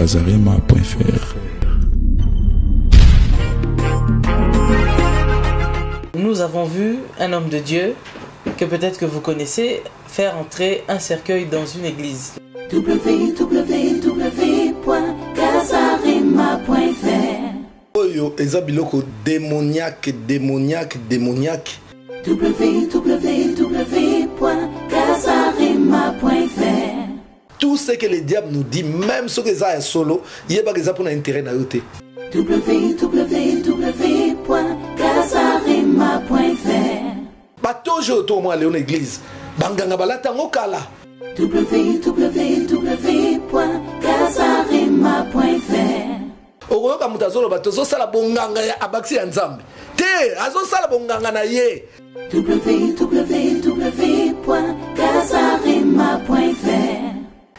Casarema.fr. Nous avons vu un homme de Dieu que peut-être que vous connaissez faire entrer un cercueil dans une église. www.casarema.fr. Oyo eza biloko démoniaque. www.casarema.fr. Tout ce que le diable nous dit, même ce que ça est solo, il n'y a pas que ça pour l'intérêt d'ajouter. www.casarema.fr. Pas toujours autour de moi aller en église. Banganga balata ngokala. www.casarema.fr. Okoyoka mutu azoloba tozosala bonganga ya abaksi ya nzambe te azosala bonganga na ye. www.casarema.fr.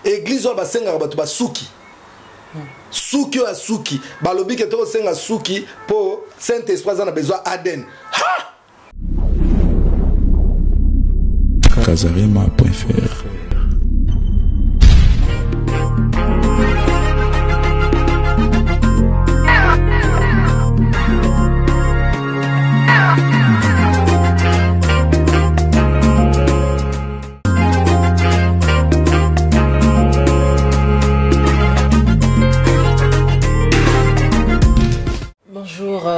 Église oyo basengaka bato basuki suki oyo asuki balobi ke tokosenga suki mpo saint esprit aza na besoin aden. Casarema.fr.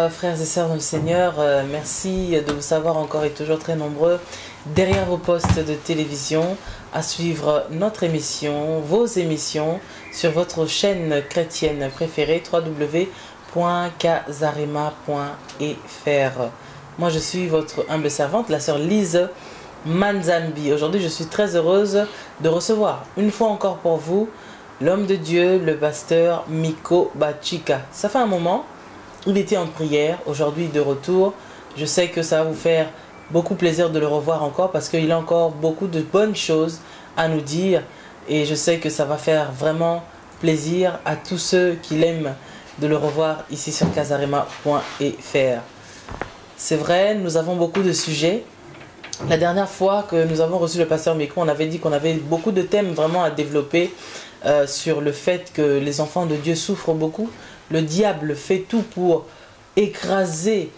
Frères et sœurs dans le Seigneur, merci de vous savoir encore et toujours très nombreux derrière vos postes de télévision à suivre notre émission, vos émissions sur votre chaîne chrétienne préférée www.casarema.fr. Moi je suis votre humble servante, la sœur Lise Manzambi. Aujourd'hui je suis très heureuse de recevoir une fois encore pour vous l'homme de Dieu, le pasteur Miko Bachika. Ça fait un moment. Il était en prière, aujourd'hui de retour. Je sais que ça va vous faire beaucoup plaisir de le revoir encore parce qu'il a encore beaucoup de bonnes choses à nous dire. Et je sais que ça va faire vraiment plaisir à tous ceux qui l'aiment de le revoir ici sur casarema.fr. C'est vrai, nous avons beaucoup de sujets. La dernière fois que nous avons reçu le pasteur Miko, on avait dit qu'on avait beaucoup de thèmes vraiment à développer sur le fait que les enfants de Dieu souffrent beaucoup. Le diable fait tout pour écraser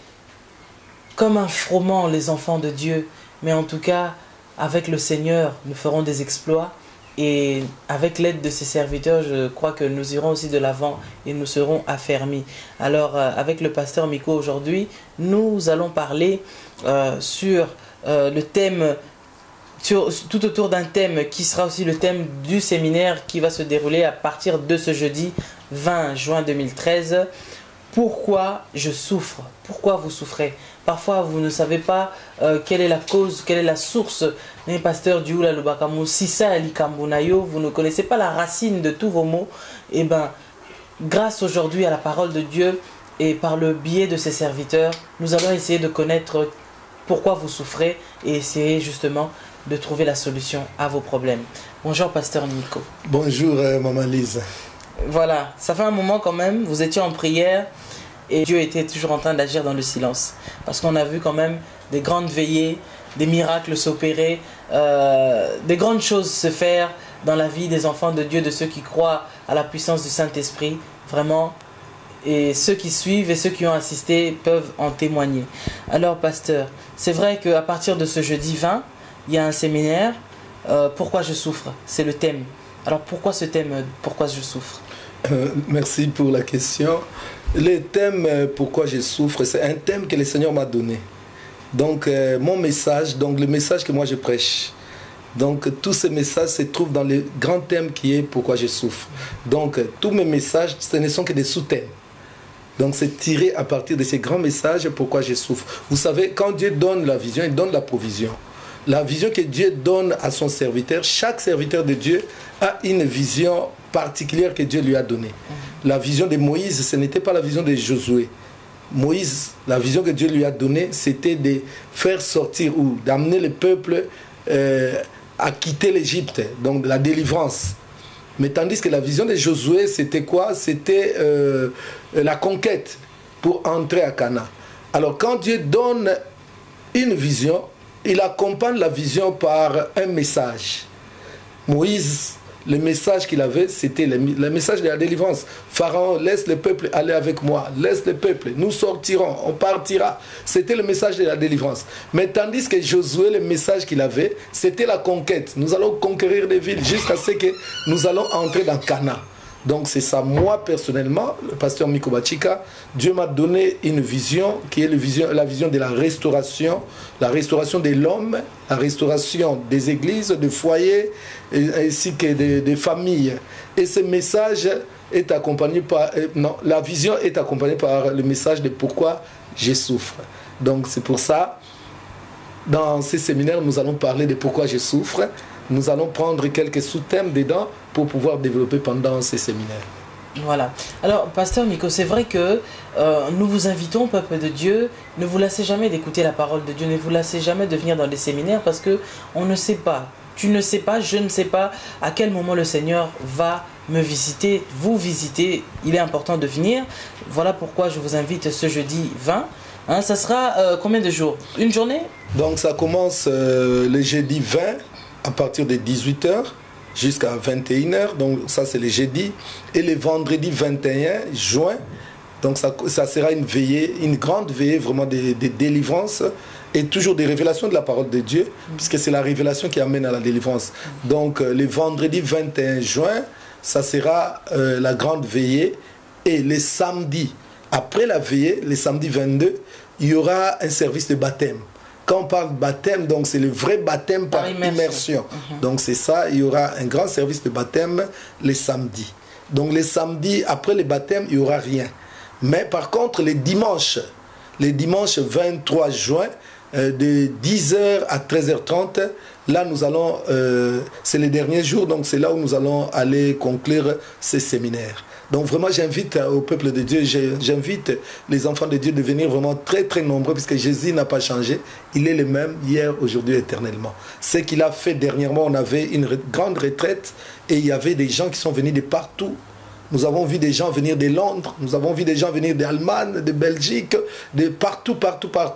comme un froment les enfants de Dieu. Mais en tout cas, avec le Seigneur, nous ferons des exploits. Et avec l'aide de ses serviteurs, je crois que nous irons aussi de l'avant et nous serons affermis. Alors, avec le pasteur Miko aujourd'hui, nous allons parler sur le thème, tout autour d'un thème qui sera aussi le thème du séminaire qui va se dérouler à partir de ce jeudi 20 juin 2013. Pourquoi je souffre? Pourquoi vous souffrez? Parfois vous ne savez pas quelle est la cause, quelle est la source. Mais pasteur Dioula Lubakamu, si ça Alikambunayo, vous ne connaissez pas la racine de tous vos maux. Et bien, grâce aujourd'hui à la parole de Dieu et par le biais de ses serviteurs, nous allons essayer de connaître pourquoi vous souffrez et essayer justement de trouver la solution à vos problèmes. Bonjour pasteur Miko. Bonjour maman Lise. Voilà, ça fait un moment quand même, vous étiez en prière et Dieu était toujours en train d'agir dans le silence. Parce qu'on a vu quand même des grandes veillées, des miracles s'opérer, des grandes choses se faire dans la vie des enfants de Dieu, de ceux qui croient à la puissance du Saint-Esprit, vraiment. Et ceux qui suivent et ceux qui ont assisté peuvent en témoigner. Alors pasteur, c'est vrai qu'à partir de ce jeudi 20, il y a un séminaire, pourquoi je souffre, c'est le thème. Alors pourquoi ce thème, pourquoi je souffre? Merci pour la question. Le thème pourquoi je souffre, c'est un thème que le Seigneur m'a donné. Donc mon message, donc le message que moi je prêche. Donc tous ces messages se trouvent dans le grand thème qui est pourquoi je souffre. Donc tous mes messages, ce ne sont que des sous-thèmes. Donc c'est tiré à partir de ces grands messages pourquoi je souffre. Vous savez, quand Dieu donne la vision, il donne la provision. La vision que Dieu donne à son serviteur, chaque serviteur de Dieu a une vision particulière que Dieu lui a donnée. La vision de Moïse, ce n'était pas la vision de Josué. Moïse, la vision que Dieu lui a donnée, c'était de faire sortir ou d'amener le peuple à quitter l'Égypte, donc la délivrance. Mais tandis que la vision de Josué, c'était quoi? C'était la conquête pour entrer à Canaan. Alors quand Dieu donne une vision, il accompagne la vision par un message. Moïse le message qu'il avait, c'était le message de la délivrance. Pharaon, laisse le peuple aller avec moi, laisse le peuple, nous sortirons, on partira. C'était le message de la délivrance. Mais tandis que Josué, le message qu'il avait, c'était la conquête. Nous allons conquérir des villes jusqu'à ce que nous allons entrer dans Canaan. Donc c'est ça, moi personnellement, le pasteur Miko Bachika, Dieu m'a donné une vision qui est la vision de la restauration de l'homme, la restauration des églises, des foyers, ainsi que des familles. Et ce message est accompagné par, la vision est accompagnée par le message de pourquoi je souffre. Donc c'est pour ça, dans ces séminaires, nous allons parler de pourquoi je souffre. Nous allons prendre quelques sous-thèmes dedans pour pouvoir développer pendant ces séminaires. Voilà. Alors, pasteur Miko, c'est vrai que nous vous invitons, peuple de Dieu, ne vous lassez jamais d'écouter la parole de Dieu, ne vous lassez jamais de venir dans des séminaires parce que on ne sait pas, tu ne sais pas, je ne sais pas à quel moment le Seigneur va me visiter, vous visiter. Il est important de venir. Voilà pourquoi je vous invite ce jeudi 20. Hein, ça sera combien de jours? Une journée? Donc, ça commence le jeudi 20. À partir de 18h jusqu'à 21h, donc ça c'est le jeudi, et le vendredi 21 juin, donc ça sera une veillée, une grande veillée vraiment de délivrance et toujours des révélations de la parole de Dieu, puisque c'est la révélation qui amène à la délivrance. Donc le vendredi 21 juin, ça sera la grande veillée, et les samedis, après la veillée, les samedis 22, il y aura un service de baptême. Quand on parle de baptême, donc c'est le vrai baptême par immersion. Donc c'est ça, il y aura un grand service de baptême les samedis. Donc les samedis, après le baptême, il n'y aura rien. Mais par contre, les dimanches 23 juin, de 10h à 13h30, là nous allons, c'est les derniers jours, donc c'est là où nous allons aller conclure ces séminaires. Donc vraiment j'invite au peuple de Dieu, j'invite les enfants de Dieu de venir vraiment très très nombreux, puisque Jésus n'a pas changé, il est le même hier, aujourd'hui, éternellement. Ce qu'il a fait dernièrement, on avait une grande retraite et il y avait des gens qui sont venus de partout. Nous avons vu des gens venir de Londres, nous avons vu des gens venir d'Allemagne, de Belgique, de partout,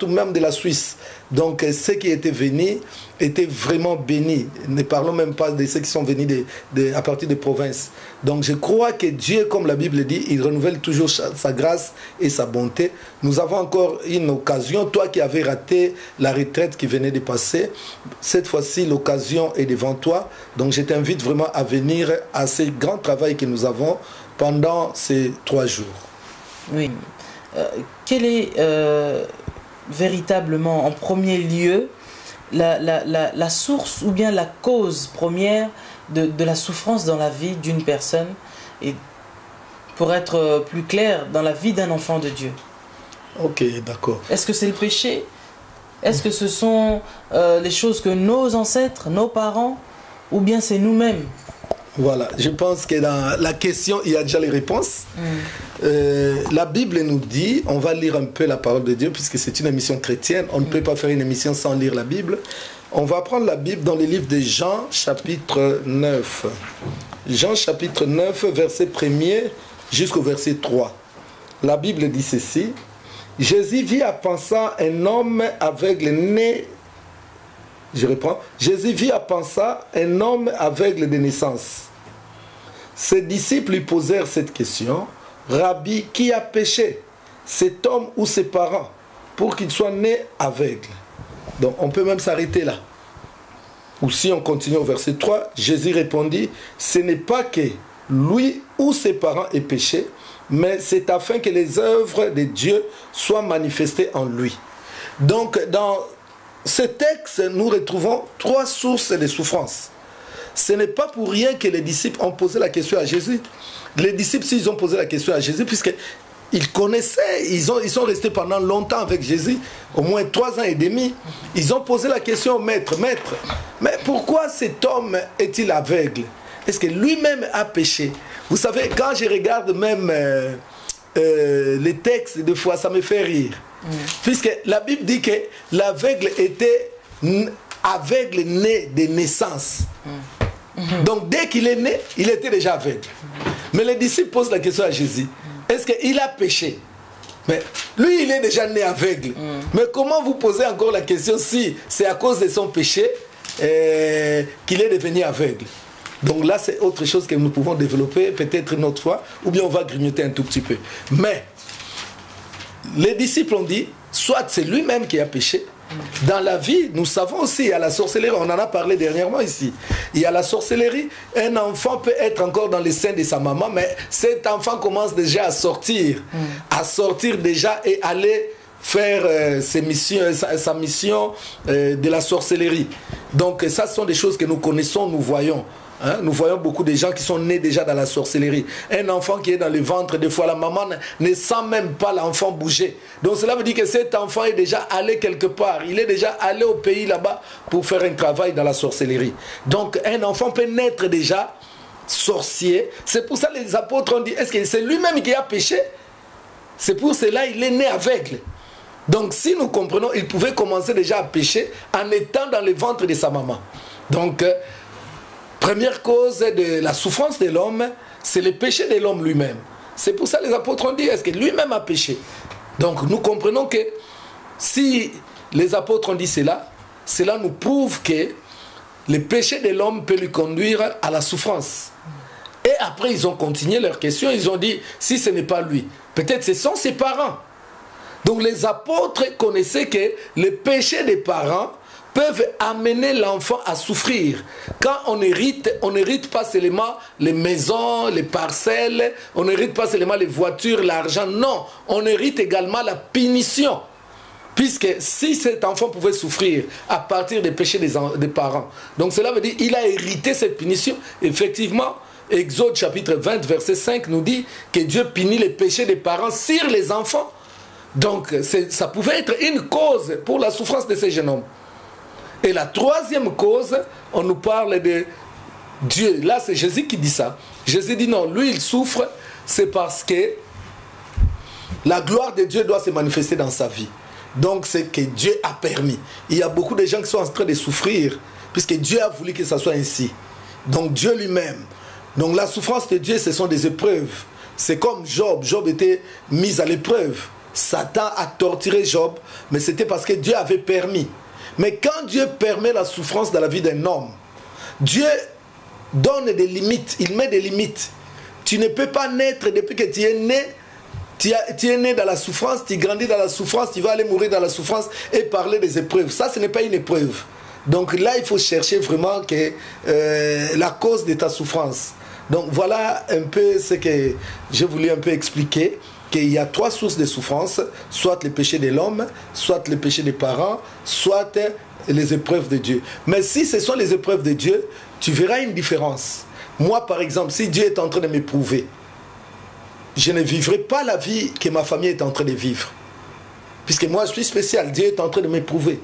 même de la Suisse. Donc ceux qui étaient venus étaient vraiment bénis. Ne parlons même pas de ceux qui sont venus à partir des provinces. Donc je crois que Dieu, comme la Bible dit, il renouvelle toujours sa grâce et sa bonté. Nous avons encore une occasion, toi qui avais raté la retraite qui venait de passer, cette fois-ci l'occasion est devant toi. Donc je t'invite vraiment à venir à ce grand travail que nous avons pendant ces 3 jours. Oui. Quelle est véritablement en premier lieu la source ou bien la cause première de la souffrance dans la vie d'une personne, et pour être plus clair, dans la vie d'un enfant de Dieu? Ok, d'accord. Est-ce que c'est le péché? Est-ce que ce sont les choses que nos ancêtres, nos parents, ou bien c'est nous-mêmes? Voilà, je pense que dans la question, il y a déjà les réponses. La Bible nous dit, on va lire un peu la parole de Dieu, puisque c'est une émission chrétienne, on ne peut pas faire une émission sans lire la Bible. On va prendre la Bible dans le livre de Jean, chapitre 9. Jean, chapitre 9, verset 1er jusqu'au verset 3. La Bible dit ceci. Jésus vit à Pansa un homme aveugle né. Je reprends. Jésus vit à Pansa un homme aveugle de naissance. Ses disciples lui posèrent cette question. Rabbi, qui a péché, cet homme ou ses parents, pour qu'il soit né aveugle? Donc on peut même s'arrêter là. Ou si on continue au verset 3, Jésus répondit, ce n'est pas que lui ou ses parents aient péché, mais c'est afin que les œuvres de Dieu soient manifestées en lui. Donc dans ce texte, nous retrouvons 3 sources de souffrance. Ce n'est pas pour rien que les disciples ont posé la question à Jésus. Les disciples, s'ils ont posé la question à Jésus, puisqu'ils connaissaient, ils sont restés pendant longtemps avec Jésus, au moins 3 ans et demi, ils ont posé la question au maître, mais pourquoi cet homme est-il aveugle? Est-ce que lui-même a péché? Vous savez, quand je regarde même les textes, des fois, ça me fait rire. Puisque la Bible dit que l'aveugle était aveugle né de naissance. Donc dès qu'il est né, il était déjà aveugle. Mais les disciples posent la question à Jésus. Est-ce qu'il a péché? Mais lui, il est déjà né aveugle. Mais comment vous posez encore la question si c'est à cause de son péché qu'il est devenu aveugle? Donc là, c'est autre chose que nous pouvons développer peut-être une autre fois, ou bien on va grignoter un tout petit peu. Mais les disciples ont dit, soit c'est lui-même qui a péché. Dans la vie, nous savons aussi, il y a la sorcellerie, on en a parlé dernièrement ici. Il y a la sorcellerie, un enfant peut être encore dans les seins de sa maman, mais cet enfant commence déjà à sortir déjà et aller faire sa mission de la sorcellerie. Donc ça, ce sont des choses que nous connaissons, nous voyons. Hein? Nous voyons beaucoup de gens qui sont nés déjà dans la sorcellerie. Un enfant qui est dans le ventre, des fois la maman ne sent même pas l'enfant bouger. Donc cela veut dire que cet enfant est déjà allé quelque part. Il est déjà allé au pays là-bas pour faire un travail dans la sorcellerie. Donc un enfant peut naître déjà sorcier. C'est pour ça que les apôtres ont dit, est-ce que c'est lui-même qui a péché? C'est pour cela qu'il est né aveugle. Donc si nous comprenons, il pouvait commencer déjà à pécher en étant dans le ventre de sa maman. Donc première cause de la souffrance de l'homme, c'est le péché de l'homme lui-même. C'est pour ça que les apôtres ont dit, est-ce que lui-même a péché? Donc nous comprenons que si les apôtres ont dit cela, cela nous prouve que le péché de l'homme peut lui conduire à la souffrance. Et après ils ont continué leur question, ils ont dit, si ce n'est pas lui, peut-être ce sont ses parents. Donc les apôtres connaissaient que le péché des parents peuvent amener l'enfant à souffrir. Quand on n'hérite pas seulement les maisons, les parcelles, on n'hérite pas seulement les voitures, l'argent, non, on hérite également la punition. Puisque si cet enfant pouvait souffrir à partir des péchés des parents, donc cela veut dire qu'il a hérité cette punition. Effectivement, Exode chapitre 20, verset 5 nous dit que Dieu punit les péchés des parents sur les enfants. Donc ça pouvait être une cause pour la souffrance de ces jeunes hommes. Et la troisième cause, on nous parle de Dieu. Là, c'est Jésus qui dit ça. Jésus dit non, lui, il souffre, c'est parce que la gloire de Dieu doit se manifester dans sa vie. Donc, c'est que Dieu a permis. Il y a beaucoup de gens qui sont en train de souffrir, puisque Dieu a voulu que ça soit ainsi. Donc, Dieu lui-même. Donc, la souffrance de Dieu, ce sont des épreuves. C'est comme Job. Job était mis à l'épreuve. Satan a torturé Job, mais c'était parce que Dieu avait permis. Mais quand Dieu permet la souffrance dans la vie d'un homme, Dieu donne des limites, il met des limites. Tu ne peux pas naître depuis que tu es né, tu es né dans la souffrance, tu grandis dans la souffrance, tu vas aller mourir dans la souffrance et parler des épreuves. Ça, ce n'est pas une épreuve. Donc là, il faut chercher vraiment la cause de ta souffrance. Donc voilà un peu ce que j'ai voulu un peu expliquer. Qu'il y a trois sources de souffrance, soit les péchés de l'homme, soit les péchés des parents, soit les épreuves de Dieu. Mais si ce sont les épreuves de Dieu, tu verras une différence. Moi, par exemple, si Dieu est en train de m'éprouver, je ne vivrai pas la vie que ma famille est en train de vivre. Puisque moi, je suis spécial, Dieu est en train de m'éprouver.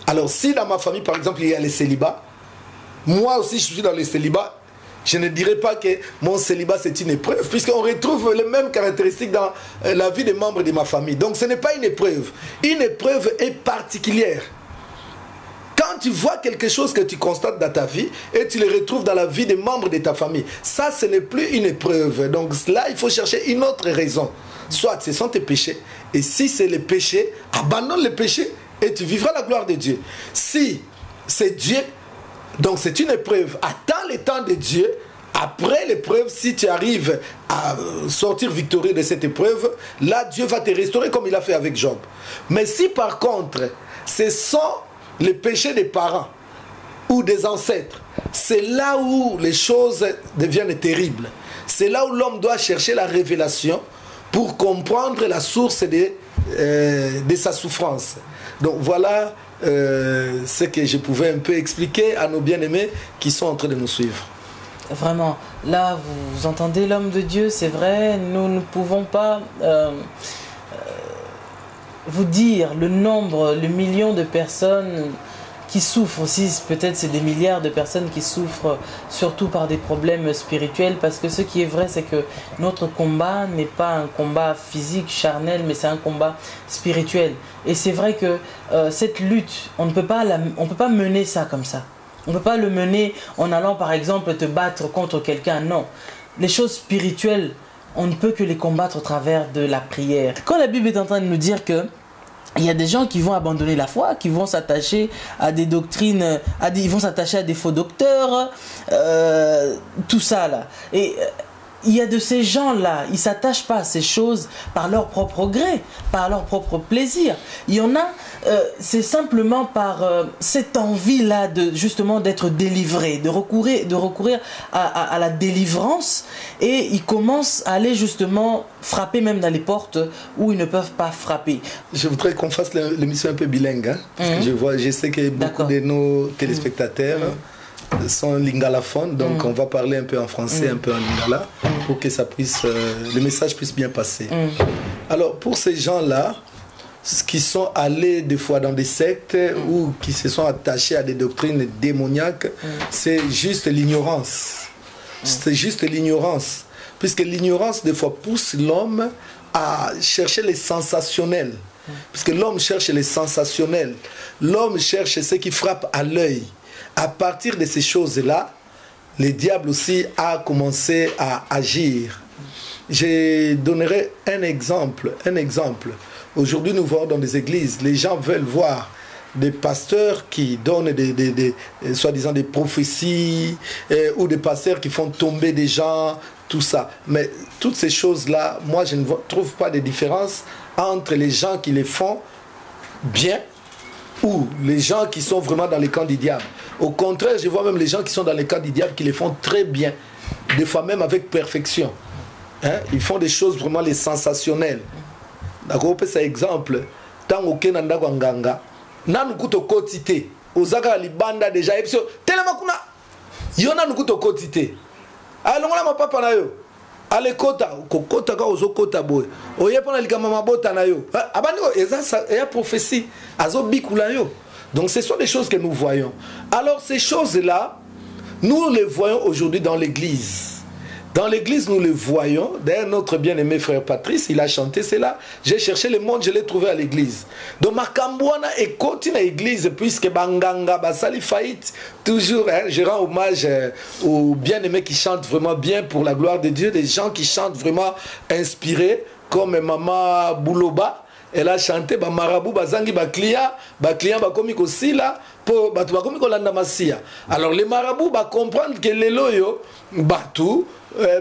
Alors, si dans ma famille, par exemple, il y a les célibats, moi aussi, je suis dans les célibats, je ne dirais pas que mon célibat c'est une épreuve, puisqu'on retrouve les mêmes caractéristiques dans la vie des membres de ma famille. Donc ce n'est pas une épreuve. Une épreuve est particulière. Quand tu vois quelque chose que tu constates dans ta vie et tu le retrouves dans la vie des membres de ta famille, ça ce n'est plus une épreuve. Donc là il faut chercher une autre raison. Soit ce sont tes péchés, et si c'est les péchés, abandonne les péchés et tu vivras la gloire de Dieu. Si c'est Dieu, donc c'est une épreuve. Attends le temps de Dieu. Après l'épreuve, si tu arrives à sortir victorieux de cette épreuve, là Dieu va te restaurer comme il a fait avec Job. Mais si par contre, ce sont les péchés des parents ou des ancêtres, c'est là où les choses deviennent terribles. C'est là où l'homme doit chercher la révélation pour comprendre la source de sa souffrance. Donc voilà ce que je pouvais un peu expliquer à nos bien-aimés qui sont en train de nous suivre. Vraiment, là vous entendez l'homme de Dieu, c'est vrai, nous ne pouvons pas vous dire le nombre, le million de personnes qui souffrent aussi, peut-être c'est des milliards de personnes qui souffrent surtout par des problèmes spirituels, parce que ce qui est vrai c'est que notre combat n'est pas un combat physique, charnel, mais c'est un combat spirituel. Et c'est vrai que cette lutte, on ne peut pas mener ça comme ça. On ne peut pas le mener en allant par exemple te battre contre quelqu'un, non. Les choses spirituelles, on ne peut que les combattre au travers de la prière. Quand la Bible est en train de nous dire que il y a des gens qui vont abandonner la foi, qui vont s'attacher à des doctrines, ils vont s'attacher à des faux docteurs, tout ça là. Et il y a de ces gens-là, ils ne s'attachent pas à ces choses par leur propre gré, par leur propre plaisir. Il y en a, c'est simplement par cette envie-là de justement d'être délivré, de recourir à la délivrance, et ils commencent à aller justement frapper même dans les portes où ils ne peuvent pas frapper. Je voudrais qu'on fasse l'émission un peu bilingue, hein, parce que je sais que beaucoup de nos téléspectateurs sont lingalophones, donc on va parler un peu en français, un peu en lingala, pour que ça puisse, le message puisse bien passer. Alors pour ces gens-là, qui sont allés des fois dans des sectes ou qui se sont attachés à des doctrines démoniaques, c'est juste l'ignorance. C'est juste l'ignorance. Puisque l'ignorance, des fois, pousse l'homme à chercher les sensationnels. Puisque l'homme cherche les sensationnels. L'homme cherche ce qui frappe à l'œil. À partir de ces choses-là, le diable aussi a commencé à agir. Je donnerai un exemple. Aujourd'hui, nous voyons dans des églises, les gens veulent voir des pasteurs qui donnent soi-disant des prophéties, ou des pasteurs qui font tomber des gens, tout ça. Mais toutes ces choses-là, moi, je ne trouve pas de différence entre les gens qui les font bien ou les gens qui sont vraiment dans les camps du diable. Au contraire, je vois même les gens qui sont dans les camps du diable qui les font très bien, des fois même avec perfection. Hein? Ils font des choses vraiment les sensationnelles. D'accord, c'est exemple. Tant aucun anda nganga, nan kuto kotite, ozaka libanda déjà tellement kuna yona nukuto kotite. Alongola mapapa na yo. Ale kota kokota ka ozokota boy. Oye pona likama mabota na yo. Abandi eza ya prophétie azo bikula yo. Donc ce sont des choses que nous voyons. Alors ces choses-là, nous les voyons aujourd'hui dans l'église. Dans l'église, nous le voyons. D'ailleurs, notre bien-aimé frère Patrice, il a chanté cela. J'ai cherché le monde, je l'ai trouvé à l'église. Donc, Makambouana est continue à l'église, puisque Banganga, Basali Faït, toujours, hein, je rends hommage aux bien-aimés qui chantent vraiment bien pour la gloire de Dieu, des gens qui chantent vraiment inspirés, comme Maman Bouloba. Elle a chanté ba marabout bazangi ba client bakomi aussi là pour batu bakomi ko landa masia. Alors les marabouts ba comprendre que les loyo batu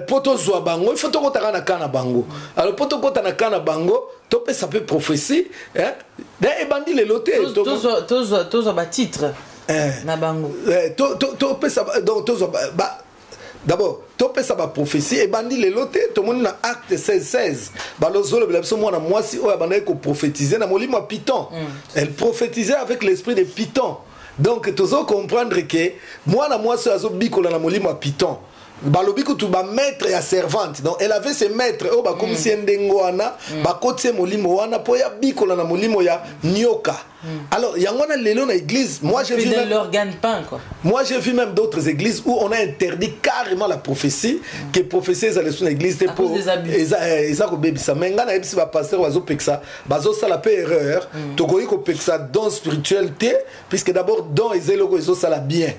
poto zwa bango il faut to kota na kana bango. Alors poto kota na kana bango to pe ça peut prophétie hein. Et bandi les loté to ba titre na bango. To pe ça donc to ba d'abord, topé ça va prophétie et bandi les lotés, tout le monde dans acte 16. Balozolo belabso moi na moi si o abandé ko prophétiser na molimo Python. Elle prophétisait avec l'esprit de Python. Donc tu dois comprendre que moi na moi si azo bikola na molimo Python. Balobiko tu ba maître et servante. Donc elle avait ses maîtres o ba comme si ndengo wana ba kotie molimo wana po ya bikola na molimo ya nyoka. Alors, il y a une lélo dans l'église. Moi, j'ai vu même l'organe peint, quoi. Moi, j'ai vu même d'autres églises où on a interdit carrément la prophétie, que prophétie est allée sur l'église à cause des abus. Mais quand on a pasteur ou ça, ça la erreur. Tu connais que ça don spiritualité, puisque d'abord don ils ça la bien.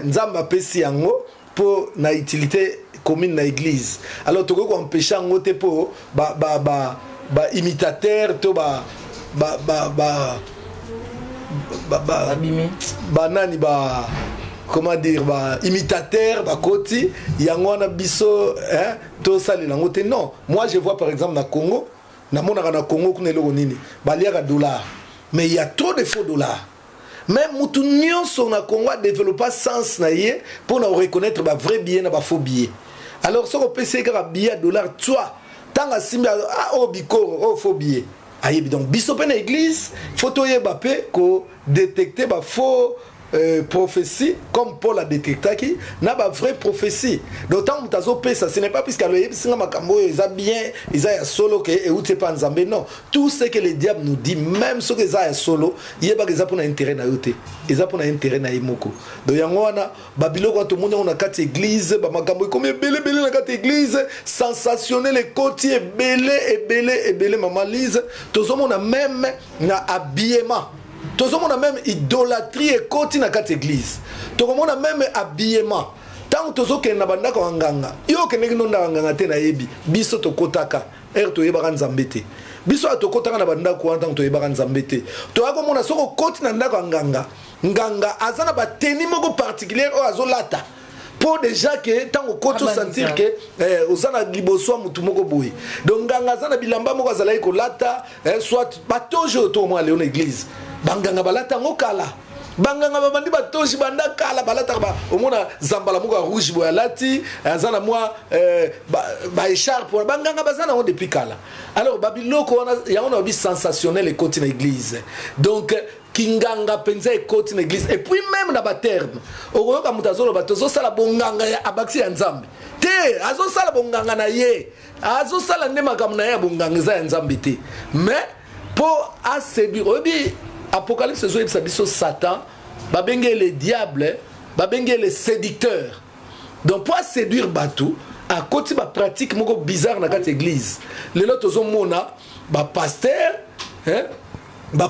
Nzamba pesi yango pour na utilité commune dans l'église. Alors tu connais qu'on empêche yango te pour imitateur to banani comment dire imitateur koti yangwana biso hein to sali lango te non. Moi je vois par exemple na Congo na mona na Congo kuna eloko nini baliaka dollar mais il y a trop de faux dollars. Même mutu nyonso na Congo a développé sens na ye pour na reconnaître ba vrai billet na ba faux billet. Alors ce qu'on peut c'est que billet dollar toi tanga simba oh biko oh faux billet. Donc, bisope na église, faut détecter ba faux prophétie, comme Paul a détecté qui n'a pas vraie prophétie. D'autant que ça, ce n'est pas puisque ils ont bien, ils ont solo et ou pas nzambe non. Tout ce que le diable nous dit, même ce qu'ils ont solo, il y a pas qu'ils ont pour intérêt na yote, ils ont pour intérêt na imoko. Donc yangwana babilo quand tout le monde on a quatre églises, ba makambo comme belé na quatre églises, sensationnel les côtiers belé maman Lise, tout le monde a même na habillement. Tout le monde a même idolâtrie et continue à quatre églises. Tout le monde a même habillement. Tant que tu as un nganga, yo ke nganga te na yebi, biso to kotaka, er to yeba nzambete. biso atokotanga na bandako wana to yebaka nzambe te to akomona soko koti na ndako nganga azana ba teni moko particulier o azolata pour déjà que tango koto sentir que ozana liboso mutu moko boye donc nganga azana bilamba moko azalaki kolata soit batojo to mo aller en église banganga balata ngokala banganga babandi batoji banda kala balata ba omona zambala moko rouge boya lati azana moi ba écharpe banganga bazana on depuis kala alors babiloko wana ya on a bi sensationnel et côté na église donc kinganga penza et côté na église et puis même na ba terme okoyoka mutazolo batozo sala bonganga ya abaksi ya nzambe te azo sala bonganga na ye azo sala ndema kamna ya bonganga za nzambe te mais pour séduire obi Apocalypse zo yebisa biso Satan babenge le diable babenge le séducteur donc pour séduire batou à côté ba pratique moko bizarre na kati église lelo tozo mona ba pasteur ba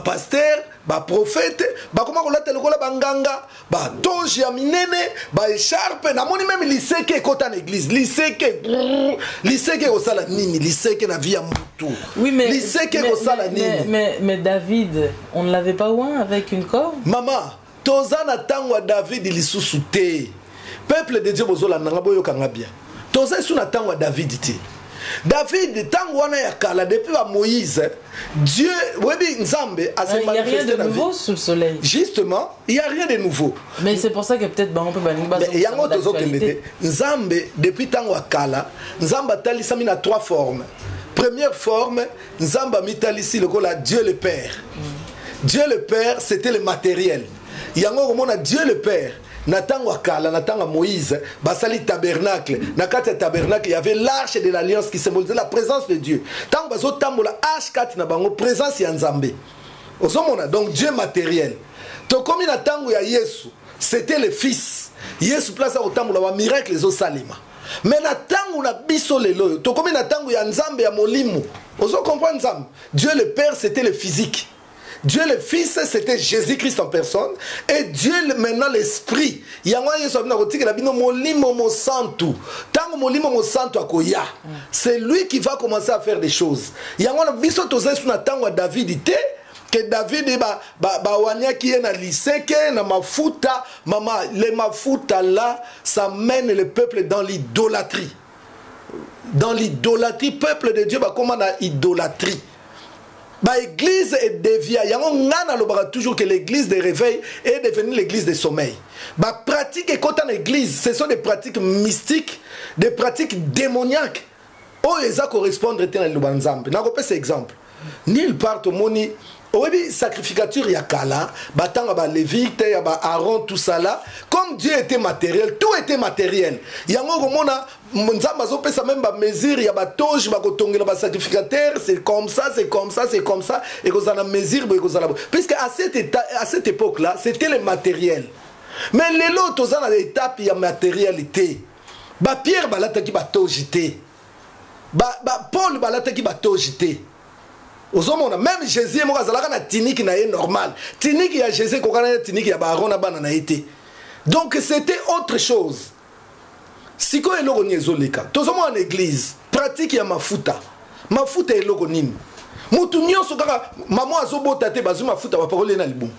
prophète ba comment ko lata lokola banganga ba toji ya minene ba écharpe na moni même lycée ke kota na église lycée ke osala nini lycée ke na vie ya mutu oui mais lycée ke osala nini mais David on ne l'avait pas ouin avec une corde maman tozana tango David lisusu te peuple de Dieu bozola nanga boyo kanga bien toza sous na tango David te David tango wana ya kala depuis ba Moïse Dieu webi nzambe a se manifesté. Il n'y a rien de nouveau sous le soleil. Justement, il n'y a rien de nouveau. Mais c'est pour ça que peut-être on peut mais il y a un autre nzambe depuis tango ya kala nzamba talisami na trois formes. Première forme nzamba mitalisi lokola Dieu le Père. Dieu le Père c'était le matériel. Yango komona Dieu le Père Natango Akala, Natango Moïse, Basali tabernacle, Nakata tabernacle, il y avait l'arche de l'alliance qui symbolisait la présence de Dieu. Tango Baso Tambola H4 Nabango, présence Yanzambe. Donc Dieu matériel. Donc comme il a tango ya Yesu, c'était le Fils. Yesu place au Tambola wa miracle les Salima. Mais na tango na biso lelo, to comme il a tango ya Nzambe ya Molimo. Oso comprendre Nzambe. Dieu le Père c'était le physique. Dieu le Fils, c'était Jésus-Christ en personne. Et Dieu maintenant l'Esprit. C'est lui qui va commencer à faire des choses. Que David qui est dans le lycée, na mafuta, maman, les mafuta là, ça mène le peuple dans l'idolâtrie. Dans l'idolâtrie, peuple de Dieu, comment dans l'idolâtrie. L'église est déviée. Il y a toujours que l'église de réveil est devenue l'église de sommeil. Pratique et quand on église, ce sont des pratiques mystiques, des pratiques démoniaques. Oh, ça correspond à l'Ubanzambe. Je vais cet exemple. Nil part au moni. Oui, sacrificature yakala, batanga ba lévite, ya ba Aaron tout ça là, comme Dieu était matériel, tout était matériel. Yango komona nzamba zo pesa même ba mesure ya ba toge ba kotongela ba sacrificateur, c'est comme ça, c'est comme ça, c'est comme ça et que ça na mesure et que ça puisque à cette époque là, c'était le matériel. Mais les lots aux na l'étape ya matérialité. Ba Pierre balata ki ba togité. Ba Paul balata ki ba togité. Même Jésus est tinique normal. Tinique ya Jésus tinique ya Aaron na été. Donc c'était autre chose. Si ko eloko nyezoleka. Tozomo en église, pratique ya mafuta. Mafuta eloko nini. Mutu nyonso kaka maman azobota te bazu mafuta ba parole na libum.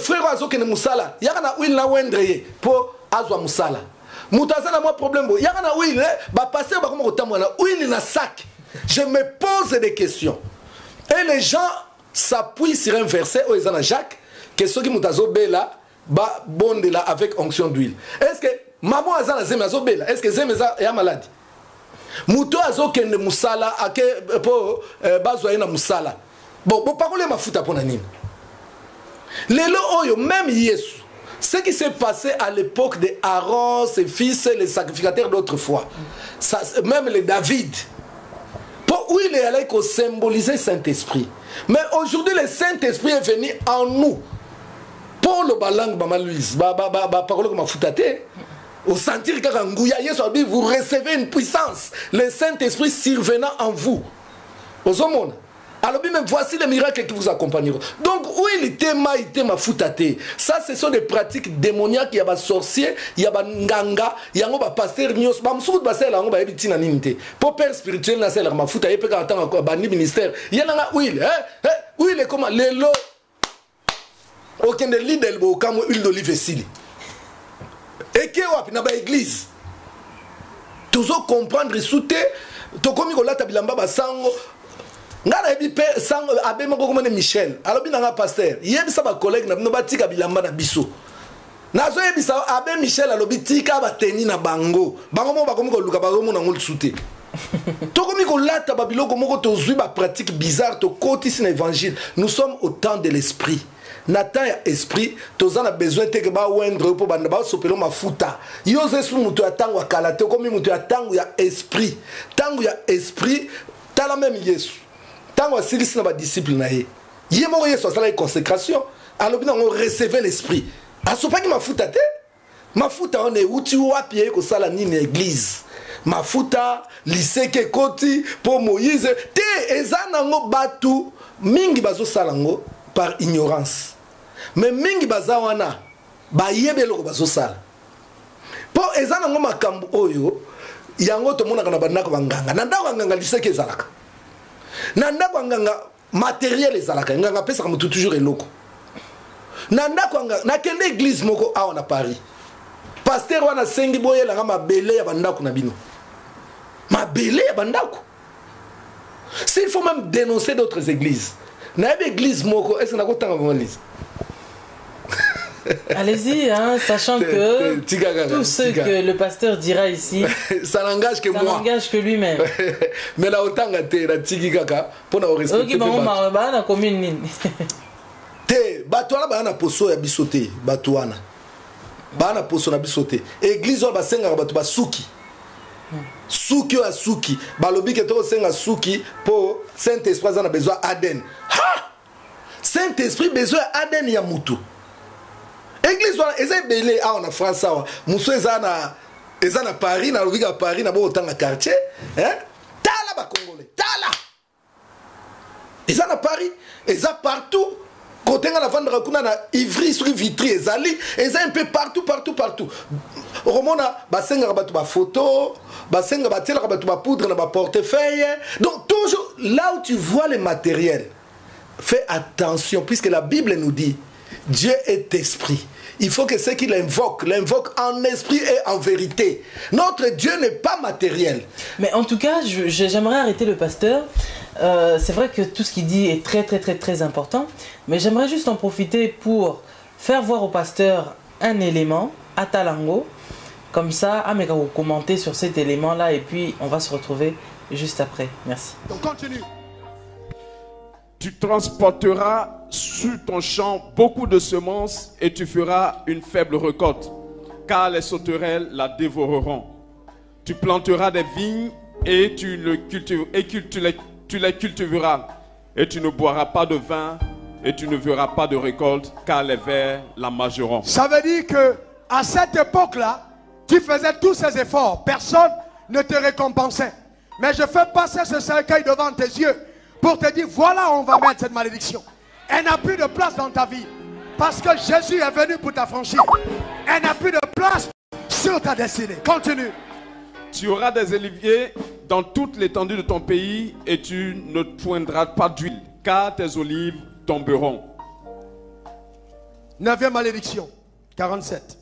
Frère azokene musala, yaka na huile na wendre po azwa musala. Mutazana moi problème bo, yaka na huile ba passer ba komo kotamwa na huile na sac. Je me pose des questions. Et les gens s'appuient sur un verset où ils ont Jacques, que ceux qui m'ont bela, ba bonde là avec onction d'huile. Est-ce que maman azana zeme azobela? Est-ce que zeme est malade? Muto azokende musala ake po bazwa na musala. Bon parole mafuta pona nini. Lelo oyo même Yesu. Ce qui s'est passé à l'époque de Aaron, ses fils, les sacrificateurs d'autrefois. Même les David. Où il est allé symboliser le Saint-Esprit. Mais aujourd'hui, le Saint-Esprit est venu en nous. Pour le balang, Maman Louise, parole comme foutate. Au sentir que vous recevez une puissance. Le Saint-Esprit survenant en vous. Aux hommes, Alors même voici les miracles qui vous accompagneront. Donc où il était ma foutate. Ça ce sont des pratiques démoniaques. Il y a des sorciers, il y a des nganga, il y a des pasteurs nyos. Ba msuku basela ngo ba ebiti na ninte. Pour père spirituel na sela ma futa yepe ka atanga ko bani ministère. Il y a nga huile, huile comment lelo. Aucun de l'idée bo comme huile d'olive esili. Et que wapi na ba église. Toujours comprendre souté to komi ko lata bilamba ba sango. Ngana ebi pe sango abe moko komone Michel. Alors binanga pasteur, yebisa ba collègue na bino batika bilamba na biso. Nazo yebisa abe Michel alobi tika ba teni na bango. Bango mo ba komi ko luka ba mo na ngol souté. To komi ko lata ba biloko moko to zui ba pratique bizarre to koti sin évangile. Nous sommes au temps de l'esprit. Nata ya esprit tozana besoin te ke ba wendre po banda ba sopelo mafuta yo zesu mutu ya tango ya kalate komi mutu ya tango ya esprit tala même Yesu tango asilisi na ba disciple na ye ye moko Yesu asala consécration alobi na on recevait l'esprit asopaki mafuta te mafuta on est uti wapi ko sala nini église mafuta liseke koti po Moïse te ezana ngo batu mingi bazo sala ngo par ignorance. Mais mingi bazawana ba yebelo ko bazosala. Po ezana ngoma kambu oyo yango to mona kana banako banganga. Nanda banganga liseke ezalaka. Nanda banganga matériel ezalaka. Nganga pesa comme toujours eloko. Nanda kwanga na kende église moko awa na Paris. Pasteur wana sengi boyela ngama mabele ya bandako na bino. Mabele ya bandako. S'il faut même dénoncer d'autres églises. Na église moko est-ce que na kotanga ko lise. Allez-y, hein, sachant que tout ce que le pasteur dira ici, ça n'engage que moi. Ça n'engage que lui-même. Mais la otanga te la tiki kaka pour na respecter. Ok, ba na commune nini. Te batwana ba na poso ya bisote, batwana. Ba na poso na bisote. Église ba senga ba suki. Suki ou suki balobi ke to senga suki pour Saint-Esprit a besoin Aden. Ha! Saint-Esprit besoin Aden ya mutu. Église wana eza belé a en France ça. Muso eza na Paris na lobiga Paris na bo tanga quartier, hein? Tala ba congolais, tala. Eza na Paris, eza partout. Côté nga la vendre kuna na Ivry sur Vitry ezali, eza un peu partout. Romona basenga ba ba photo, basenga ba tela ba ba poudre na ba portefeuille. Donc toujours là où tu vois les matériels, fais attention puisque la Bible nous dit Dieu est esprit. Il faut que ceux qui l'invoquent en esprit et en vérité. Notre Dieu n'est pas matériel. Mais en tout cas, j'aimerais arrêter le pasteur. C'est vrai que tout ce qu'il dit est très important. Mais j'aimerais juste en profiter pour faire voir au pasteur un élément, à Talango. Comme ça, Ameka vous commenter sur cet élément-là et puis on va se retrouver juste après. Merci. Donc continue. Tu transporteras sur ton champ beaucoup de semences et tu feras une faible récolte, car les sauterelles la dévoreront. Tu planteras des vignes et tu les cultiveras, et tu ne boiras pas de vin et tu ne verras pas de récolte, car les vers la mangeront. Ça veut dire que à cette époque-là, tu faisais tous ces efforts, personne ne te récompensait. Mais je fais passer ce cercueil devant tes yeux pour te dire, voilà où on va mettre cette malédiction. Elle n'a plus de place dans ta vie. Parce que Jésus est venu pour t'affranchir. Elle n'a plus de place sur ta destinée. Continue. Tu auras des oliviers dans toute l'étendue de ton pays et tu ne poindras pas d'huile, car tes olives tomberont. 9e malédiction, 47.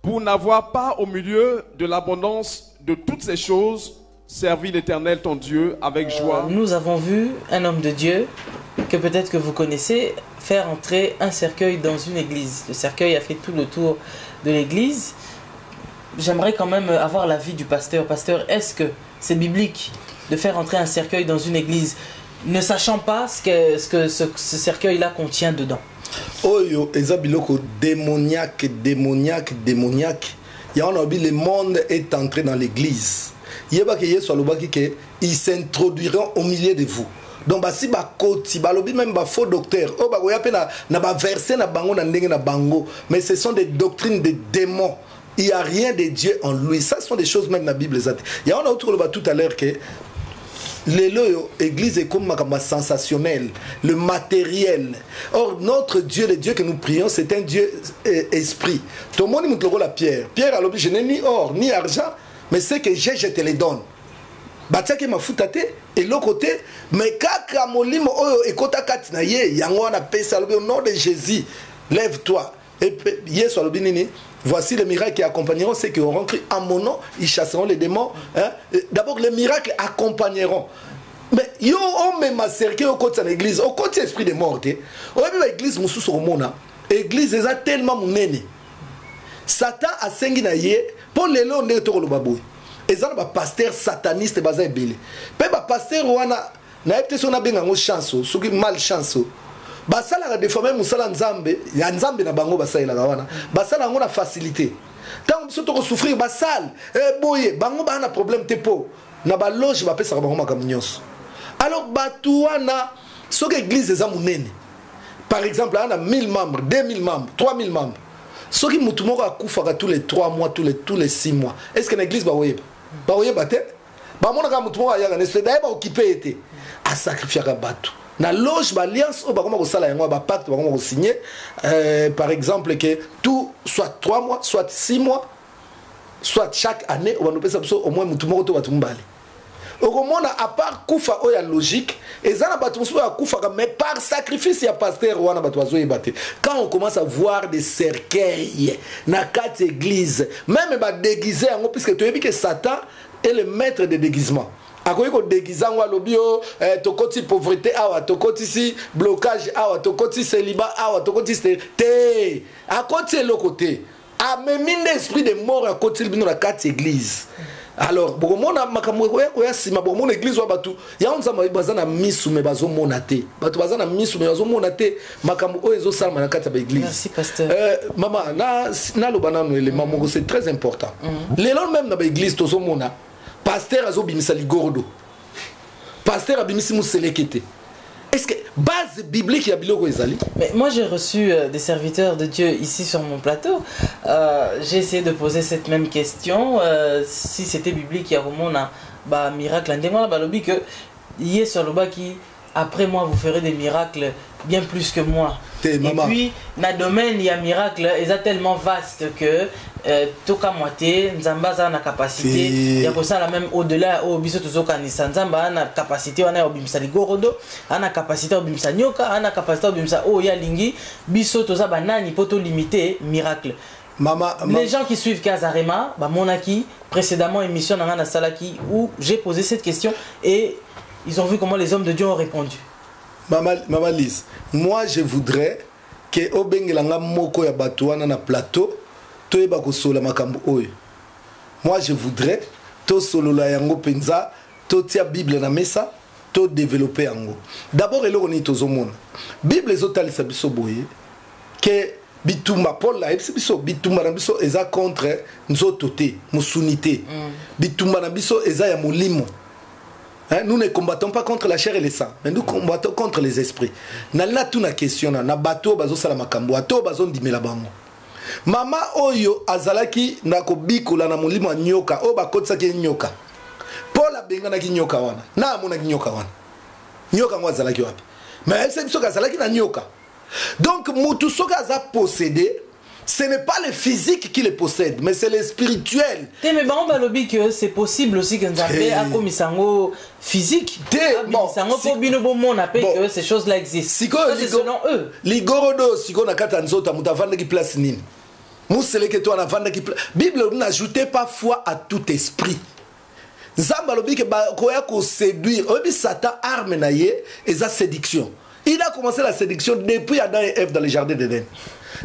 Pour n'avoir pas au milieu de l'abondance de toutes ces choses, servi l'Éternel ton Dieu avec joie. Nous avons vu un homme de Dieu que peut-être que vous connaissez faire entrer un cercueil dans une église. Le cercueil a fait tout le tour de l'église. J'aimerais quand même avoir l'avis du pasteur. Pasteur, est-ce que c'est biblique de faire entrer un cercueil dans une église, ne sachant pas ce que ce cercueil-là contient dedans? Oyo, ezabiloko démoniaque. Le monde est entré dans l'église. Ils s'introduiront au milieu de vous. Donc si bakoti balobi même ba faux docteur o ba goya pe na ba verser na bango na ndenge na bango, mais ce sont des doctrines de démons. Il n'y a rien de Dieu en lui. Ça ce sont des choses même dans la Bible. Il y a on a tout à l'heure que l'église est comme sensationnel, le matériel. Or, notre Dieu, le Dieu que nous prions, c'est un Dieu esprit. Tout le monde dit la pierre. Pierre, alors, je n'ai ni or, ni argent, mais ce que j'ai, je te les donne. Batiaki mafutate et l'autre côté mais kaka molimo oyo ekota katina ye yango na pesa au nom de Jésus lève-toi et Yesu alobi nini voici les miracles qui accompagneront ceux qui auront cru en mon nom ils chasseront les démons hein? D'abord les miracles accompagneront mais yo on me macerqué au côté de l'église au côté esprit de mort au même l'église mususu komona église eza tellement munene Satan a sengi na ye pour les lots de to loba boy et ça ba pasteur sataniste baza ebele pe ba pasteur wana na epte so na benga ngo chance soki mal chance basala ka déformer musala nzambe ya nzambe na bango basala ka wana basala ngo na facilité tant biso to ko souffrir basal boye bango ba na problème te po na ba loge ba pesa bango makam nyonso alors batu wana soki église eza munene par exemple ana 1000 membres 2000 membres 3000 membres soki mutu moko akufaka tous les 3 mois tous les 6 mois est-ce que l'église ba oyeba ba oyeba te ba mona ka mutu moko ayaka ne se ba occupé été a sacrifier ka batu na loge ba alliance o ba koma ko sala yango ba pacte ba koma ko signer par exemple que tout soit 3 mois soit 6 mois soit chaque année on va nous pesa au moins mutu moko to batu mbali okomona à part kufa oya logique ezana batu musu ya kufa mais par sacrifice ya pasteur wana batu bazo yebate quand on commence à voir des cercueils na quatre églises même ba déguiser yango puisque tu as vu que Satan est le maître de déguisement akoyi ko déguiser ngo lobio tokoti pauvreté awa tokoti si blocage awa tokoti célibat awa tokoti te akoti le côté a même l'esprit de mort à côté bino na quatre églises. Alors bokomona makambo ko ya sima bokomona église wa batu ya onza bazana misu me bazomona te batu bazana misu me bazomona te makambo o ezo salma na kata ba église. Merci pasteur. Maman na lobana no élément moko c'est très important. Lelo même na ba église tozomona pasteur azo bimisa ligordo. Pasteur abimisi muselekete. Est-ce que base biblique ya biloko ezali? Mais moi j'ai reçu des serviteurs de Dieu ici sur mon plateau. J'ai essayé de poser cette même question. Si c'était biblique, il y a vraiment un miracle. On a dit que hier sur le bas qui après moi vous ferez des miracles bien plus que moi. Et puis dans le domaine il y a miracle, ils sont tellement vaste que toka moitié nzamba za na capacité il y a pour ça la même au-delà au biso tozoka ni nzamba na capacité wana obimisa ligorodo ana capacité obimisa nyoka ana capacité obimisa o ya lingi biso toza banani poto limiter miracle. Les gens qui suivent Kazarema ba monaki précédemment émission na salaki où j'ai posé cette question et ils ont vu comment les hommes de Dieu ont répondu. Maman Lise, moi je voudrais que obengelanga moko ya batuana na plateau toyeba ko sola makambo oyo. Moi je voudrais to solola yango penza to tia Bible na mesa to développer yango. D'abord eloko ni tozomona. Bible ezotalisa biso boye que bitumba Paul la biso bitumba na biso eza contre nzoto te, musunité. Bitumba na biso eza ya molimo. Nous ne combattons pas contre la chair et le sang, mais nous combattons contre les esprits. Nalina tuna question na bato bazo sala makambo ato bazo ndimela bango. Mama oyo azalaki na kobikola na molimo nyoka o bakotsa ke nyoka. Paul abengana ki nyoka wana. Na amona ki nyoka wana. Nyoka ngo azalaki wapi? Mais c'est biso azalaki na nyoka. Donc mutu soka aza possédé. Ce n'est pas le physique qui le possède, mais c'est le spirituel. Mais bon, on va dire que c'est possible aussi que nous avons comme sango physique. Bon, pour bien bon monde appelle que ces choses-là existent. C'est selon eux. Ligorodo, si on a katanzota, mutavanda qui place nini. Moussele que toi na vanda qui place. Bible n'ajoutez pas foi à tout esprit. Zamba lobi que koya ko séduire. Obi Satan arme na ye et sa séduction. Il a commencé la séduction depuis Adam et Ève dans le jardin d'Éden.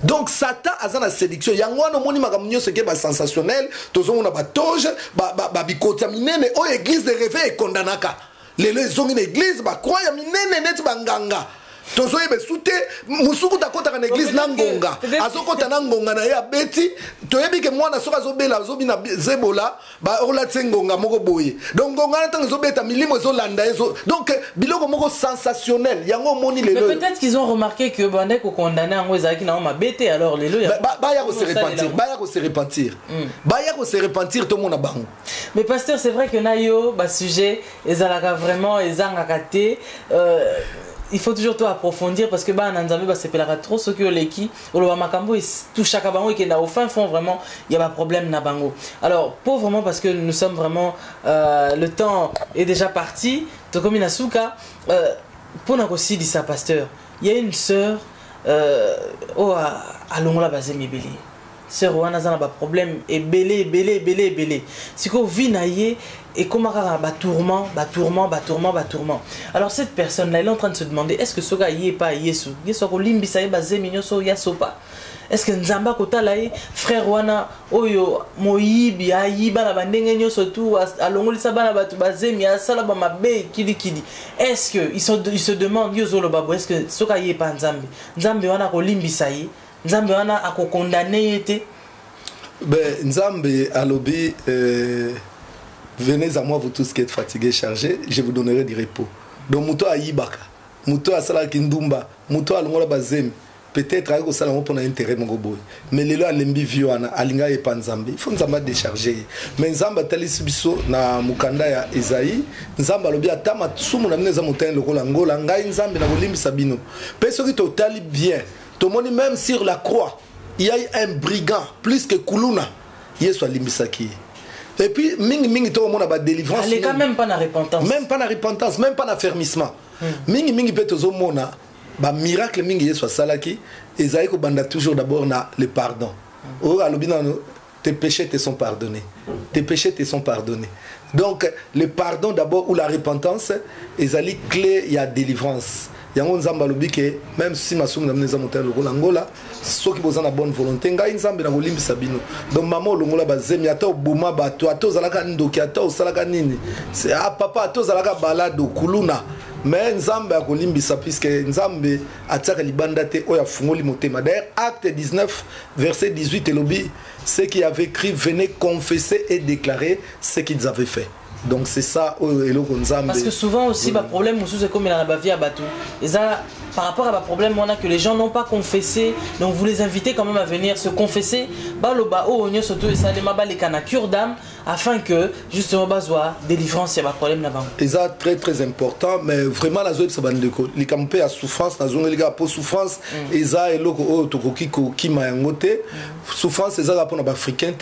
Donc Satan a la séduction. Il y a un moni magamnyo ce qui est sensationnel. Tous on a ba toge, ba bikotamine, mais l'église de réveil est condamnaka. Les hommes une église ba croya minene net banganga. tozo yebe soute musuku takota na église na ngonga azokota na ngonga na ya beti toyebi ke mwana soka zobela zobina zebola ba ola tsengonga moko boye donc ngonga na tango zobeta milimo zolanda ezo donc biloko moko sensationnel yango moni lelo peut-être qu'ils ont remarqué que bande ko condamné en ezaki na ma bete alors lelo ya ba ya ko se repentir ba ya ko se repentir tout monde bango. Mais pasteur, c'est vrai que nayo ba sujet ezalaka vraiment ezangaka te il faut toujours tout approfondir parce que bah nanzambe ba sepelaka trop ce que leki oloba makambo tout chaka bango qui est au fin fond vraiment il y a pas problème na bango. Alors pauvrement parce que nous sommes vraiment le temps est déjà parti to comme inasuka pour na aussi dit ça pasteur il y a une sœur à longola bazemi beli sœur wana zana ba problème et belé si ko vi na ye et comment ba tourment. Alors cette personne là elle est en train de se demander est-ce que ce gars y est pas yesu ko limbisa ye bazemi nyoso ya sopa est-ce que nzamba kotala ye frère wana oyo moyibi ayiba na bandenge nyoso tu alongolisa bana batu bazemi asala ba mabe kili est-ce que ils se demandent yozolo babo est-ce que ce gars y est pas nzambe wana ko limbisa ye nzambe wana ako condamné été nzambe alobi venez à moi vous tous qui êtes fatigués chargés je vous donnerai du repos donc muto ayibaka muto asala kindumba muto alongola bazemi peut-être ayiko sala mo pona intérêt moko boy mais lelo alembi viwana alinga ye pa nzambe il faut nzamba décharger mais nzamba talisi biso na mukanda ya Esaïe nzamba alobi atama sumu na mneza motane lokola ngola ngai nzambe na kolimbisa bino pe soki totali bien tout le monde même sur la croix il y a un brigand plus que Kuluna Yesu alimbisaki et puis mingi tout le monde a ba délivrance elle est quand même pas na repentance même pas na fermissement mingi peut tozo mona ba miracle mingi Yesu asalaki ezali ko banda toujours d'abord na le pardon alobi na tes péchés te sont pardonnés donc le pardon d'abord ou la repentance ezali clé il y a délivrance yango nzamba lobi ke même si masumu na mneza motane lokola ngola soki boza na bonne volonté ngai nzambe na kolimbisa bino donc maman longola bazemi ata obuma bato ata ozalaka ndoki ata osalaka nini c'est papa ata ozalaka balado kuluna mais nzambe akolimbisa puisque nzambe atiaka libanda te oyo afungoli motema d'ailleurs acte 19 verset 18 elobi ceux qui avaient écrit venaient confesser et déclarer ce qu'ils avaient fait. Donc c'est ça parce que souvent aussi le problème c'est comme dans la vie à bateau et ça par rapport à problème on a que les gens n'ont pas confessé donc vous les invitez quand même à venir se confesser surtout ça les cure d'âme afin que justement bazoa délivrance il y a pas problème là-bas et ça très très important mais vraiment la zone ça va les campé à souffrance la zone les gars pour souffrance et ça et loko tokoki ko kima yangote souffrance ça pour na africain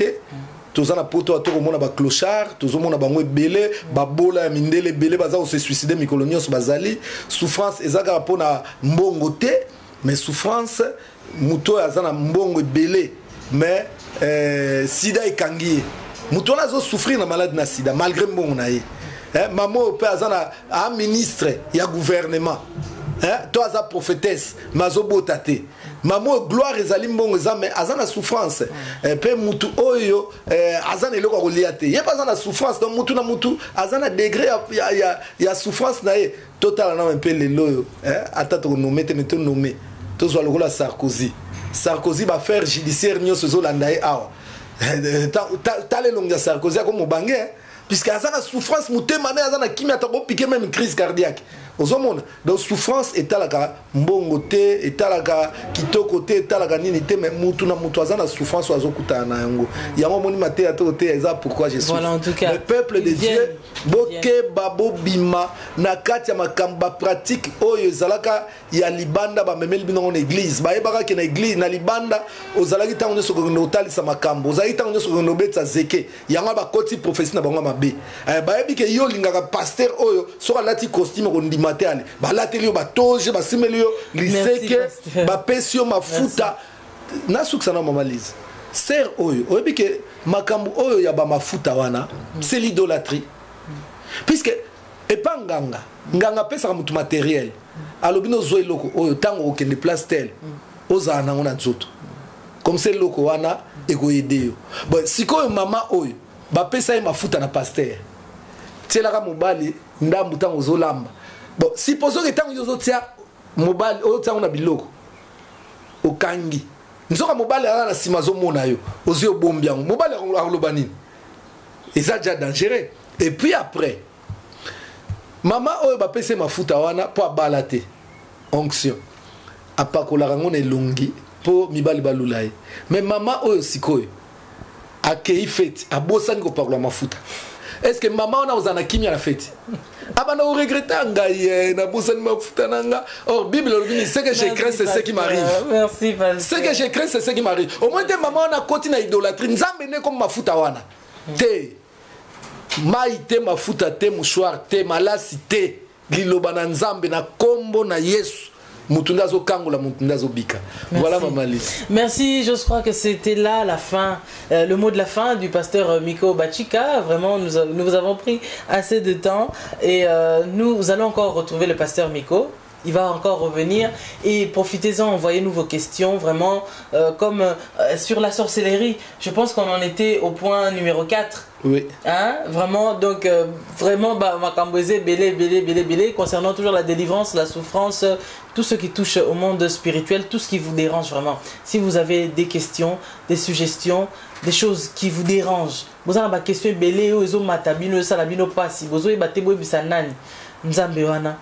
tozana poto atoko mona ba clochard tozomona bango ebele babola ya mindele ebele baza ko se suicider mikolo nyonso bazali souffrance ezaka pona mbongo te mais souffrance muto azana mbongo ebele mais sida ekangi muto nazo souffrir na maladie na sida malgré mbongo na ye maman pe azana a ministre ya gouvernement toi aza prophétesse mazo botate maman gloire ezali mbongo ezame azana souffrance pe mutu oyo azana eloko koliate ye pas azana souffrance donc mutu na mutu azana degré ya souffrance na ye total na un peu lelo ata to nommer te meto nommer to zo lokola Sarkozy va faire judiciaire nyonso zo landa ye awa ta le longa Sarkozy comme obange puisque azana souffrance mutema na azana kimi atako piquer même crise cardiaque ozomona donc souffrance etalaka mbongo te etalaka kitoko te etalaka nini te mais mutu na mutu azana souffrance azokutana na yango yango moni mate ato te eza pourquoi je souffre voilà, en tout cas, le peuple de Dieu boke babo bima na kati ya makamba pratique oyo ezalaka ya libanda ba memeli bino en église ba yebaka ke na église na libanda ozalaki tango nyoso ko notalisa makambo ozalaki tango nyoso ko nobetsa zeke yango ba koti prophétie na bango mabe ba yebi ke yo lingaka pasteur oyo soka lati costume ko ndima matériel balateli batoje basimeli yo liseke bapesio mafuta nasukisa na mamalize ser oyo oyebike makambo oyo ya ba mafuta wana c'est l'idolâtrie puisque epanganga nganga pesa mutu matériel alobino zo eloko oyo tango okende place tel ozana nango na nzoto comme c'est loko wana ekoyede yo bon sikoyo mama oyo bapesa ye mafuta na pasteur tielaka mobali ndambu tango ozolamba bon supposons que tant que yozotia mobali oyo tango na biloko okangi nzoka mobali ala na sima azomona yo ozwi obombi yango mobali akoloba nini eza déjà dangereux. Et puis après mama oyo bapese mafuta wana po abala te onction apakolaka yango na elongi po mibali balula ye. Mais mama oyo sikoyo akei feti abosani kopakola mafuta, est-ce que maman wana ozana kimia na feti abana o regretta ngai na bosani mafuta nanga? Or Bible dit ce que je crains c'est ce qui m'arrive. Merci pasteur. Ce que je crains c'est ce qui m'arrive. Au moins te maman wana koti na idolâtrie nzambe ne comme mafuta wana te mai te mafuta te mouchoir te malasi te liloba na nzambe na kombo na Yesu. Voilà ma malice. Merci, je crois que c'était là la fin, le mot de la fin du pasteur Miko Bachika. Vraiment, nous avons pris assez de temps et nous allons encore retrouver le pasteur Miko. Il va encore revenir et profitez-en, envoyez-nous vos questions, vraiment, comme sur la sorcellerie. Je pense qu'on en était au point numéro 4. Oui. Hein? Vraiment, donc, vraiment, ma camboué, belé, concernant toujours la délivrance, la souffrance, tout ce qui touche au monde spirituel, tout ce qui vous dérange vraiment. Si vous avez des questions, des suggestions, des choses qui vous dérangent, vous avez des questions, belé, ozo matabino, salabino pasi, vous avez des bisanani, nzambewana.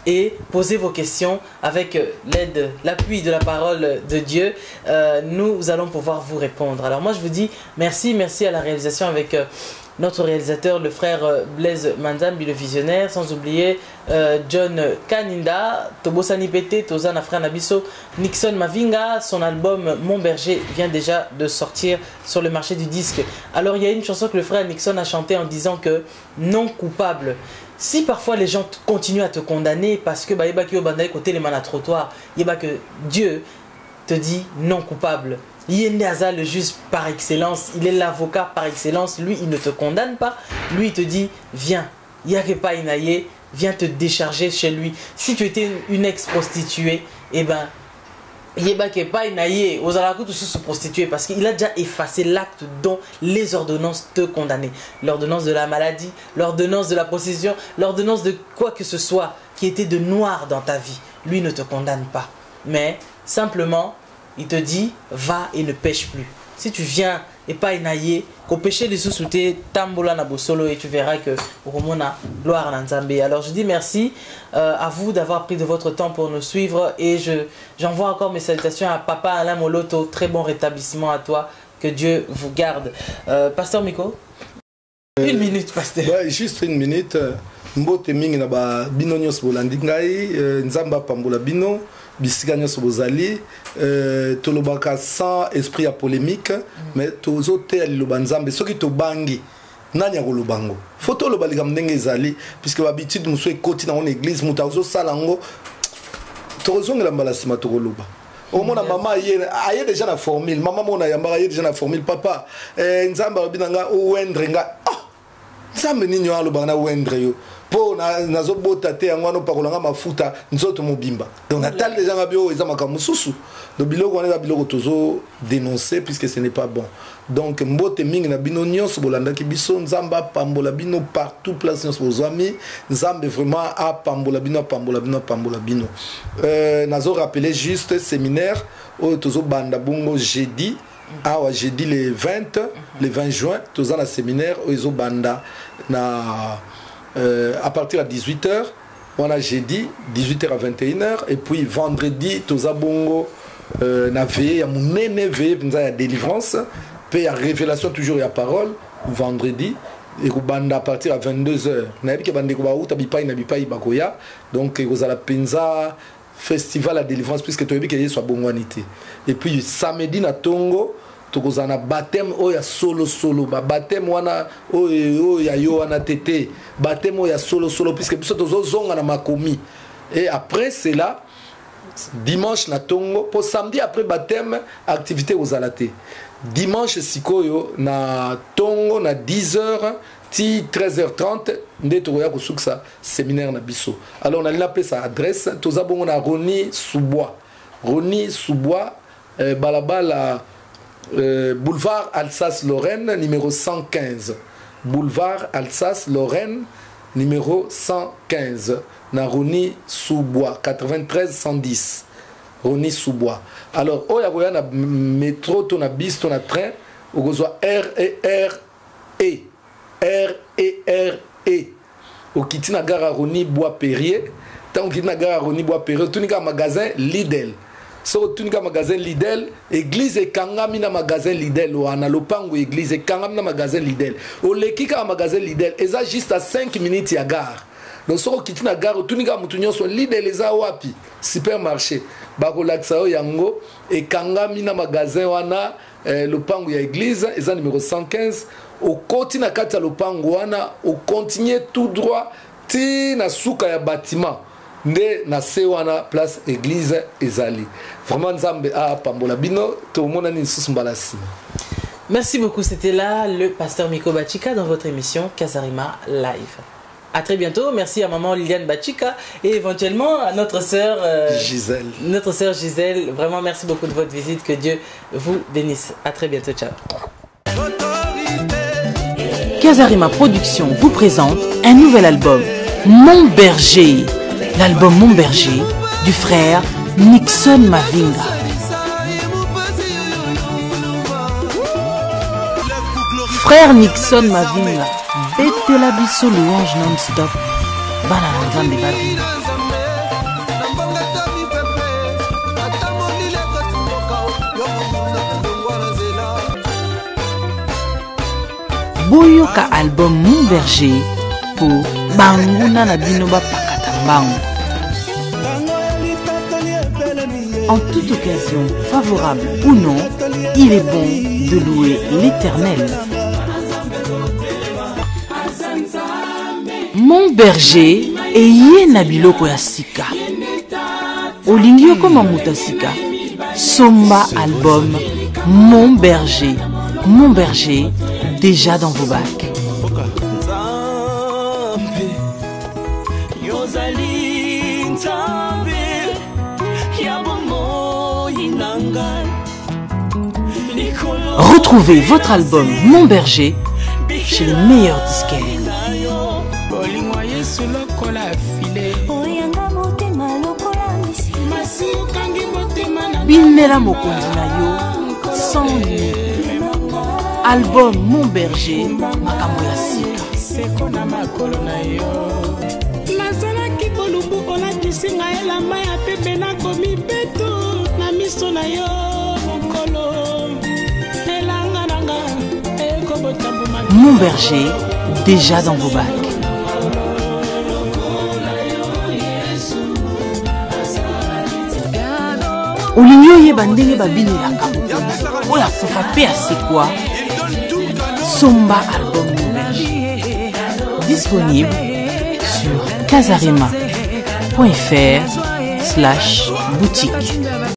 Et posez vos questions avec l'aide, l'appui de la parole de Dieu. Nous allons pouvoir vous répondre. Alors moi je vous dis merci à la réalisation avec notre réalisateur, le frère Blaise Manzambi, le visionnaire, sans oublier John Kaninda, Tobosani Pete, Tozana Frère Nabiso, Nixon Mavinga. Son album Mon Berger vient déjà de sortir sur le marché du disque. Alors il y a une chanson que le frère Nixon a chantée en disant que non coupable. Si parfois les gens continuent à te condamner parce que côté les mains à trottoir, que Dieu te dit non coupable. Yendaza, le juge par excellence, il est l'avocat par excellence, lui il ne te condamne pas, lui il te dit viens, Yakepa Inaye, viens te décharger chez lui. Si tu étais une ex-prostituée, eh ben Yebakepa Inaye, aux alakoutes se prostituer parce qu'il a déjà effacé l'acte dont les ordonnances te condamnaient. L'ordonnance de la maladie, l'ordonnance de la possession, l'ordonnance de quoi que ce soit qui était de noir dans ta vie. Lui ne te condamne pas. Mais simplement, il te dit, va et ne pêche plus. Si tu viens et pas inaye, qu'au péché des sous-soutés, tambola na bosolo et tu verras que Romona, gloire à Nzambe. Alors je dis merci à vous d'avoir pris de votre temps pour nous suivre et j'envoie encore mes salutations à Papa Alain Moloto. Très bon rétablissement à toi. Que Dieu vous garde. Pasteur Miko, une minute, pasteur. Ouais, juste une minute. Mbote mingi na ba bino nyos bolandi ngai nzamba pambola bino bisika nyos bozali tolobaka sans esprit à polémique mais tozo te liloba nzambe soki to bangi nani akolobango photo loba likam ndenge ezali puisque habitude muso ekoti na on église mutazo salango tozongela mbala sima tokoloba. Au moins maman aye déjà na formule maman mona yamba aye déjà na formule papa nzamba binanga ouendrenga nzambe nini yo aloba na ouendre yo po nazobota te yango wana pakolanga mafuta nzoto mobimba donc natal déjà ngabio eza makambo susu donc biloko wana biloko tozo dénoncer puisque ce n'est pas bon. Donc mbote mingi na bino nyonso bolandaki biso nzamba pambola bino partout place nyonso bozami nzambe vraiment a pambola bino nazo rappeler juste séminaire au tozo banda bongo jeudi jeudi le 20 juin toza na séminaire ozo banda na à partir de 18h, on a jeudi 18h à 21h et puis vendredi toza bongo na veille ya munene veille penza ya délivrance puis ya révélation toujours ya parole vendredi et banda à partir à 22h. Na yebike bande ko ba uta bipai na bipai bakoya donc kozala penza festival à délivrance puisque to yebike yeso bongwanité. Et puis samedi na Tongo tokozana baptême oya solo ba baptême wana oya yo wana tete baptême oya solo puisque biso tozozonga na makomi et après c'est là dimanche na Tongo pour samedi après baptême activité aux alaté dimanche sikoyo na Tongo na 10h ti 13h30 nde toya ko suksa séminaire na biso. Alors on a l'appelé sa adresse tozabongo na Roni Soubois balabala boulevard Alsace-Lorraine numéro 115 boulevard Alsace-Lorraine numéro 115 na Roni Sous-Bois 93 110 Roni Sous-Bois. Alors oya boya na métro to na bus to na train okozwa RERE okiti na gare Roni Bois Perrier. Tant okiti na gare Roni Bois Perrier tunika magasin Lidl. So tunika magasin Lidl, église ekangami na magasin Lidl wana lopango église ekangami na magasin Lidl. Olekika magasin Lidl eza juste à 5 minutes ya gare. Donc soko kiti na gare tunika mutu nyonso Lidl eza wapi? Supermarché. Bakolakisa yo yango ekangami na magasin wana lopango ya église eza numéro 115. Okoti na kati ya lopango wana okontinue tout droit ti na suka ya bâtiment. Nde na se wana place église ezali. Vraiment nzambe a pambola bino to mona ni susu mbalasi. Merci beaucoup, c'était là le pasteur Miko Bachika dans votre émission Kasarima Live. À très bientôt. Merci à maman Liliane Bachika et éventuellement à notre sœur Gisèle. Notre sœur Gisèle. Vraiment merci beaucoup de votre visite. Que Dieu vous bénisse. À très bientôt. Ciao. Kasarima Production vous présente un nouvel album, Mon Berger. L'album Mon Berger du frère Nixon Mavinga. Frère Nixon Mavinga, bête la biso louange non-stop. Banana Nzambe Babi. Boyoka album Mon Berger pour Banguna na binoba pakata bango. En toute occasion, favorable ou non, il est bon de louer l'Éternel. Mon berger eye na biloko ya sika. Olingi okoma muta sika. Somba album Mon berger. Mon berger, déjà dans vos bacs. Retrouvez votre album Mon Berger chez les meilleurs disquaires. Binela mokonzi na yo sans lui. Album Mon Berger makambo ya sika. Nazalaki bolubu olakisi ngai elamba ya pepe nakomi beto na miso na yo mokolo elanga nanga ekobotambuma. Mon Berger, déjà dans vos bacs. Olingi oyeba ndenge babinelaka mokonzi oyo akufa mpe asekwa. Somba album Mon Berger. Disponible sur kasarima.fr/boutique.